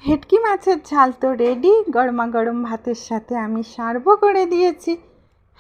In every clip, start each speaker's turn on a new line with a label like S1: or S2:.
S1: ভেটকি মাছের ঝাল তো রেডি। গরমা গরম ভাতের সাথে আমি সার্ভ করে দিয়েছি।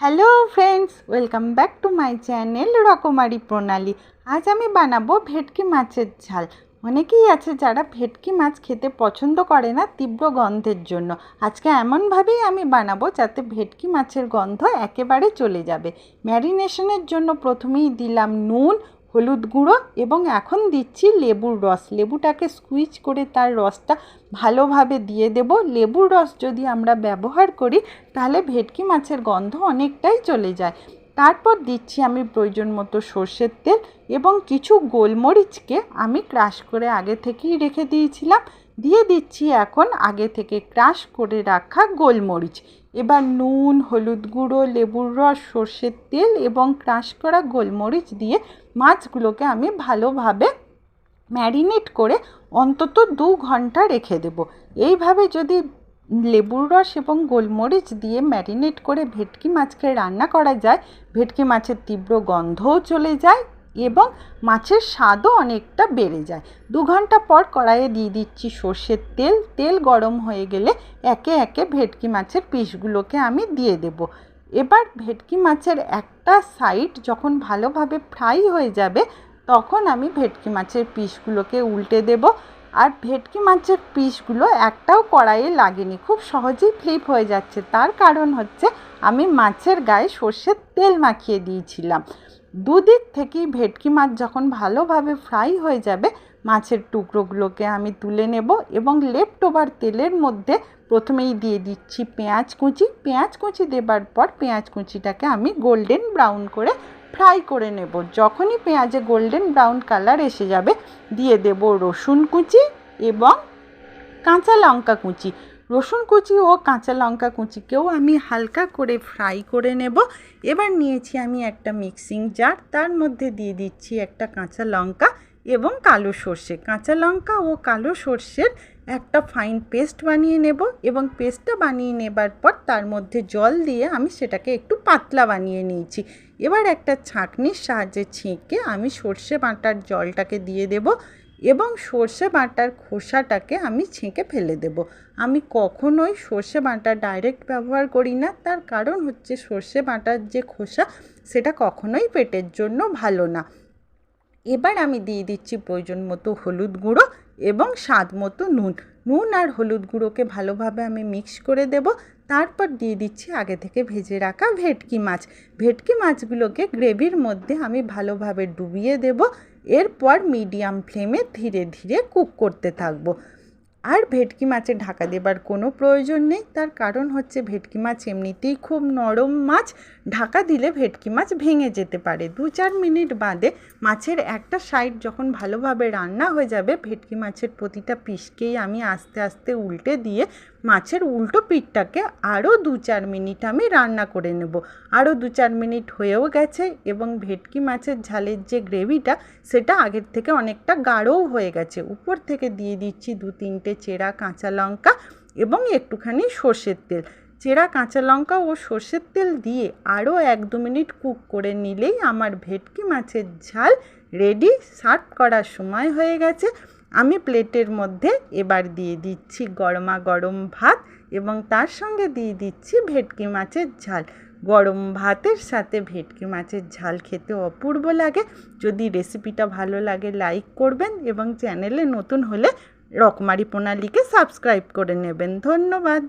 S1: Hello friends, welcome back to my channel রকমারি প্রণালী। আজ আমি বানাবো ভেটকি মাছের ঝাল। অনেকেই আছে যারা ভেটকি মাছ খেতে পছন্দ করে না তীব্র গন্ধের জন্য। আজকে এমনভাবেই আমি বানাবো যাতে ভেটকি মাছের গন্ধ একেবারে চলে যাবে। ম্যারিনেশনের জন্য প্রথমেই দিলাম নুন, হলুদ গুঁড়ো এবং এখন দিচ্ছি লেবুর রস। লেবুটাকে স্কুইজ করে তার রসটা ভালোভাবে দিয়ে দেব। লেবুর রস যদি আমরা ব্যবহার করি তাহলে ভেটকি মাছের গন্ধ অনেকটাই চলে যায়। তারপর দিচ্ছি আমি প্রয়োজন মতো সর্ষের তেল এবং কিছু গোলমরিচকে আমি ক্রাশ করে আগে থেকেই রেখে দিয়েছিলাম। দিয়ে দিচ্ছি এখন আগে থেকে ক্রাশ করে রাখা গোলমরিচ। এবার নুন, হলুদ গুঁড়ো, লেবুর রস, সর্ষের তেল এবং ক্রাশ করা গোলমরিচ দিয়ে মাছগুলোকে আমি ভালোভাবে ম্যারিনেট করে অন্তত 2 ঘন্টা রেখে দেব। এইভাবে যদি লেবুর রস এবং গোলমরিচ দিয়ে ম্যারিনেট করে ভেটকি মাছকে রান্না করা যায়, ভেটকি মাছের তীব্র গন্ধও চলে যায় এবং মাছের স্বাদও অনেকটা বেড়ে যায়। 2 ঘন্টা পর কড়াইয়ে দিয়ে দিচ্ছি সর্ষের তেল। তেল গরম হয়ে গেলে একে একে ভেটকি মাছের পিসগুলোকে আমি দিয়ে দেব। এবার ভেটকি মাছের একটা সাইড যখন ভালোভাবে ফ্রাই হয়ে যাবে তখন আমি ভেটকি মাছের পিসগুলোকে উল্টে দেব। আর ভেটকি মাছের পিসগুলো একটাও কড়াইয়ে লাগেনি, খুব সহজেই ফ্লিপ হয়ে যাচ্ছে। তার কারণ হচ্ছে আমি মাছের গায়ে সর্ষের তেল মাখিয়ে দিয়েছিলাম। দুদিক থেকেই ভেটকি মাছ যখন ভালোভাবে ফ্রাই হয়ে যাবে মাছের টুকরোগুলোকে আমি তুলে নেব এবং লেফট ওভার তেলের মধ্যে প্রথমেই দিয়ে দিচ্ছি পেঁয়াজ কুচি। পেঁয়াজ কুচি দেবার পর পেঁয়াজ কুচিটাকে আমি গোল্ডেন ব্রাউন করে ফ্রাই করে নেব। যখনই পেঁয়াজে গোল্ডেন ব্রাউন কালার এসে যাবে দিয়ে দেব রসুন কুচি এবং কাঁচা লঙ্কা কুচি। রসুন কুচি ও কাঁচা লঙ্কা কুচিকেও আমি হালকা করে ফ্রাই করে নেব। এবার নিয়েছি আমি একটা মিক্সিং জার, তার মধ্যে দিয়ে দিচ্ছি একটা কাঁচা লঙ্কা এবং কালো সর্ষে। কাঁচা লঙ্কা ও কালো সর্ষের একটা ফাইন পেস্ট বানিয়ে নেব এবং পেস্টটা বানিয়ে নেবার পর তার মধ্যে জল দিয়ে আমি সেটাকে একটু পাতলা বানিয়ে নিয়েছি। এবার একটা ছাঁকনির সাহায্যে ছেঁকে আমি সর্ষে বাটার জলটাকে দিয়ে দেব এবং সর্ষে বাটার খোসাটাকে আমি ছেঁকে ফেলে দেব। আমি কখনোই সর্ষে বাটা ডাইরেক্ট ব্যবহার করি না, তার কারণ হচ্ছে সর্ষে বাটার যে খোসা সেটা কখনোই পেটের জন্য ভালো না। এবার আমি দিয়ে দিচ্ছি প্রয়োজন মতো হলুদ গুঁড়ো এবং স্বাদ মতো নুন। নুন আর হলুদ গুঁড়োকে ভালোভাবে আমি মিক্স করে দেব। তারপর দিয়ে দিচ্ছি আগে থেকে ভেজে রাখা ভেটকি মাছ। ভেটকি মাছগুলোকে গ্রেভির মধ্যে আমি ভালোভাবে ডুবিয়ে দেব। এরপর মিডিয়াম ফ্লেমে ধীরে ধীরে কুক করতে থাকবো। আর ভেটকি মাছে ঢাকা দেবার কোনো প্রয়োজন নেই, তার কারণ হচ্ছে ভেটকি মাছ এমনিতেই খুব নরম মাছ। ঢাকা দিলে ভেটকি মাছ ভেঙে যেতে পারে। 2-4 মিনিট বাদে মাছের একটা সাইড যখন ভালোভাবে রান্না হয়ে যাবে ভেটকি মাছের প্রতিটা পিসকেই আমি আস্তে আস্তে উল্টে দিয়ে মাছের উল্টো পিঠটাকে আরও 2-4 মিনিট আমি রান্না করে নেব। আরও 2-4 মিনিট হয়েও গেছে এবং ভেটকি মাছের ঝালের যে গ্রেভিটা সেটা আগের থেকে অনেকটা গাঢ়ও হয়ে গেছে। উপর থেকে দিয়ে দিচ্ছি 2-3টে চেরা কাঁচা লঙ্কা এবং একটুখানি সর্ষের তেল। চেরা কাঁচা লঙ্কা ও সর্ষের তেল দিয়ে আরও 1-2 মিনিট কুক করে নিলেই আমার ভেটকি মাছের ঝাল রেডি। সার্ভ করার সময় হয়ে গেছে। আমি প্লেটের মধ্যে এবার দিয়ে দিচ্ছি গরমা গরম ভাত এবং তার সঙ্গে দিয়ে দিচ্ছি ভেটকি মাছের ঝাল। গরম ভাতের সাথে ভেটকি মাছের ঝাল খেতে অপূর্ব লাগে। যদি রেসিপিটা ভালো লাগে লাইক করবেন এবং চ্যানেলে নতুন হলে রকমারি প্রণালীকে সাবস্ক্রাইব করে নেবেন। ধন্যবাদ।